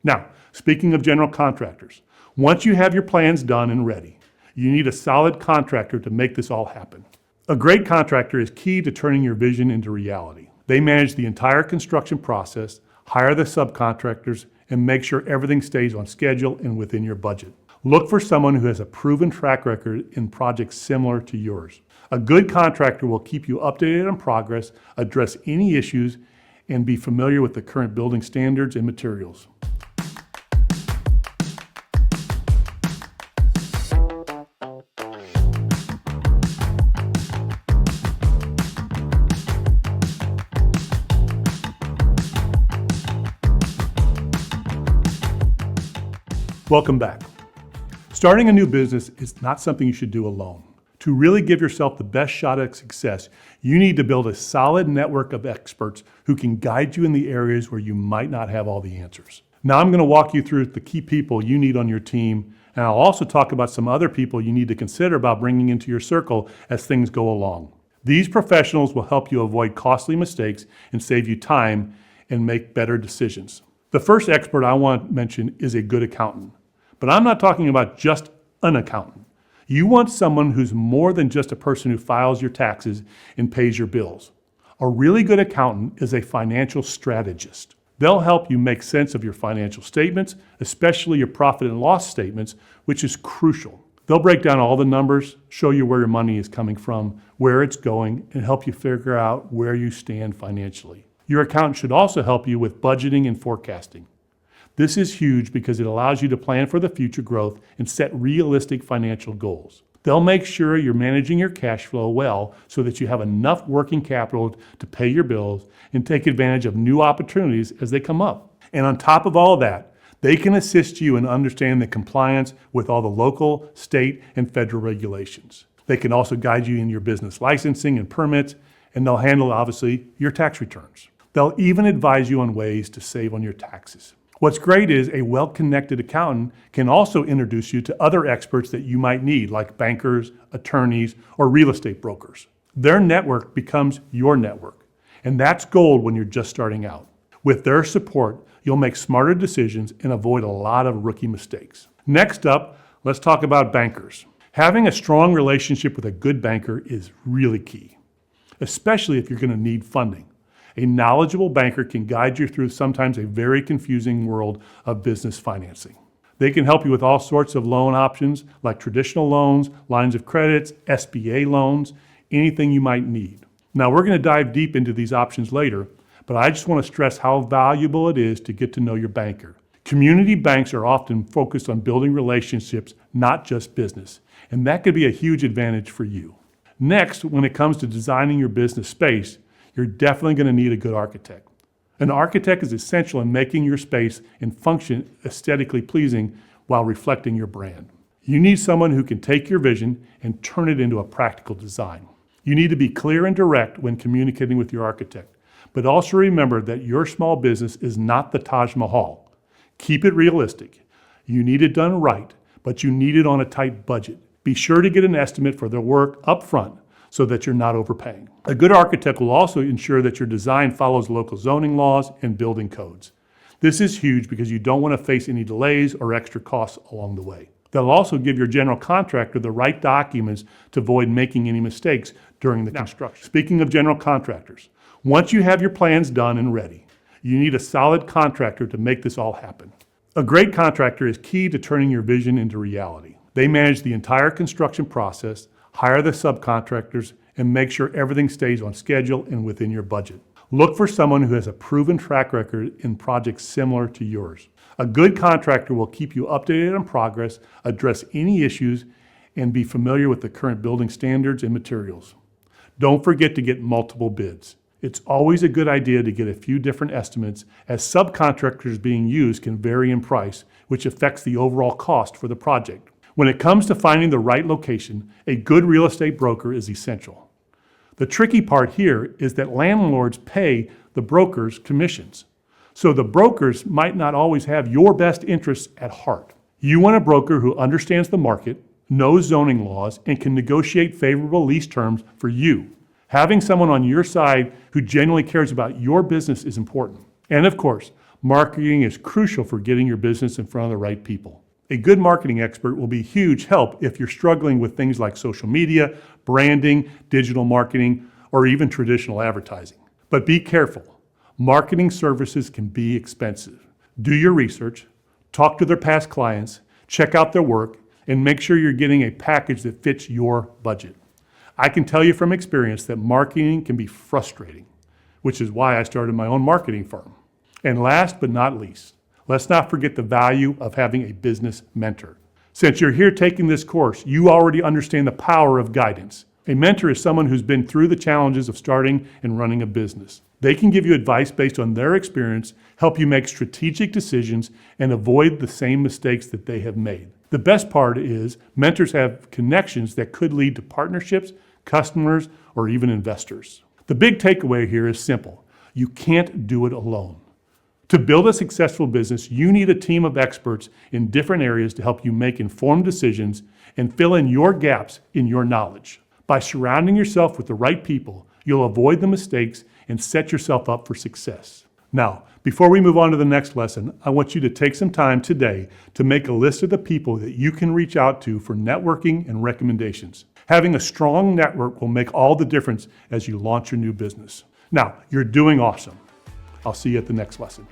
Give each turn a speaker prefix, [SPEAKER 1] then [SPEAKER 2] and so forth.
[SPEAKER 1] Now, speaking of general contractors, once you have your plans done and ready, you need a solid contractor to make this all happen. A great contractor is key to turning your vision into reality. They manage the entire construction process, hire the subcontractors, and make sure everything stays on schedule and within your budget. Look for someone who has a proven track record in projects similar to yours. A good contractor will keep you updated on progress, address any issues, and be familiar with the current building standards and materials. Welcome back. Starting a new business is not something you should do alone. To really give yourself the best shot at success, you need to build a solid network of experts who can guide you in the areas where you might not have all the answers. Now I'm going to walk you through the key people you need on your team, and I'll also talk about some other people you need to consider about bringing into your circle as things go along. These professionals will help you avoid costly mistakes and save you time and make better decisions. The first expert I want to mention is a good accountant. But I'm not talking about just an accountant. You want someone who's more than just a person who files your taxes and pays your bills. A really good accountant is a financial strategist. They'll help you make sense of your financial statements, especially your profit and loss statements, which is crucial. They'll break down all the numbers, show you where your money is coming from, where it's going, and help you figure out where you stand financially. Your accountant should also help you with budgeting and forecasting. This is huge because it allows you to plan for the future growth and set realistic financial goals. They'll make sure you're managing your cash flow well so that you have enough working capital to pay your bills and take advantage of new opportunities as they come up. And on top of all of that, they can assist you in understanding the compliance with all the local, state, and federal regulations. They can also guide you in your business licensing and permits, and they'll handle, obviously, your tax returns. They'll even advise you on ways to save on your taxes. What's great is a well-connected accountant can also introduce you to other experts that you might need, like bankers, attorneys, or real estate brokers. Their network becomes your network, and that's gold when you're just starting out. With their support, you'll make smarter decisions and avoid a lot of rookie mistakes. Next up, let's talk about bankers. Having a strong relationship with a good banker is really key, especially if you're going to need funding. A knowledgeable banker can guide you through sometimes a very confusing world of business financing. They can help you with all sorts of loan options like traditional loans, lines of credits, SBA loans, anything you might need. Now we're going to dive deep into these options later, but I just want to stress how valuable it is to get to know your banker. Community banks are often focused on building relationships, not just business, and that could be a huge advantage for you. Next, when it comes to designing your business space, you're definitely going to need a good architect. An architect is essential in making your space and function aesthetically pleasing while reflecting your brand. You need someone who can take your vision and turn it into a practical design. You need to be clear and direct when communicating with your architect, but also remember that your small business is not the Taj Mahal. Keep it realistic. You need it done right, but you need it on a tight budget. Be sure to get an estimate for the work up front so that you're not overpaying. A good architect will also ensure that your design follows local zoning laws and building codes. This is huge because you don't want to face any delays or extra costs along the way. They'll also give your general contractor the right documents to avoid making any mistakes during the construction. Speaking of general contractors, once you have your plans done and ready, you need a solid contractor to make this all happen. A great contractor is key to turning your vision into reality. They manage the entire construction process, hire the subcontractors, and make sure everything stays on schedule and within your budget. Look for someone who has a proven track record in projects similar to yours. A good contractor will keep you updated on progress, address any issues, and be familiar with the current building standards and materials. Don't forget to get multiple bids. It's always a good idea to get a few different estimates, as subcontractors being used can vary in price, which affects the overall cost for the project. When it comes to finding the right location, a good real estate broker is essential. The tricky part here is that landlords pay the brokers commissions. So the brokers might not always have your best interests at heart. You want a broker who understands the market, knows zoning laws, and can negotiate favorable lease terms for you. Having someone on your side who genuinely cares about your business is important. And of course, Marketing is crucial for getting your business in front of the right people. A good marketing expert will be huge help if you're struggling with things like social media, branding, digital marketing, or even traditional advertising. But be careful. Marketing services can be expensive. Do your research, talk to their past clients, check out their work, and make sure you're getting a package that fits your budget. I can tell you from experience that marketing can be frustrating, which is why I started my own marketing firm. And last but not least, let's not forget the value of having a business mentor. Since you're here taking this course, you already understand the power of guidance. A mentor is someone who's been through the challenges of starting and running a business. They can give you advice based on their experience, help you make strategic decisions, and avoid the same mistakes that they have made. The best part is mentors have connections that could lead to partnerships, customers, or even investors. The big takeaway here is simple. You can't do it alone. To build a successful business, you need a team of experts in different areas to help you make informed decisions and fill in your gaps in your knowledge. By surrounding yourself with the right people, you'll avoid the mistakes and set yourself up for success. Now, before we move on to the next lesson, I want you to take some time today to make a list of the people that you can reach out to for networking and recommendations. Having a strong network will make all the difference as you launch your new business. Now, you're doing awesome. I'll see you at the next lesson.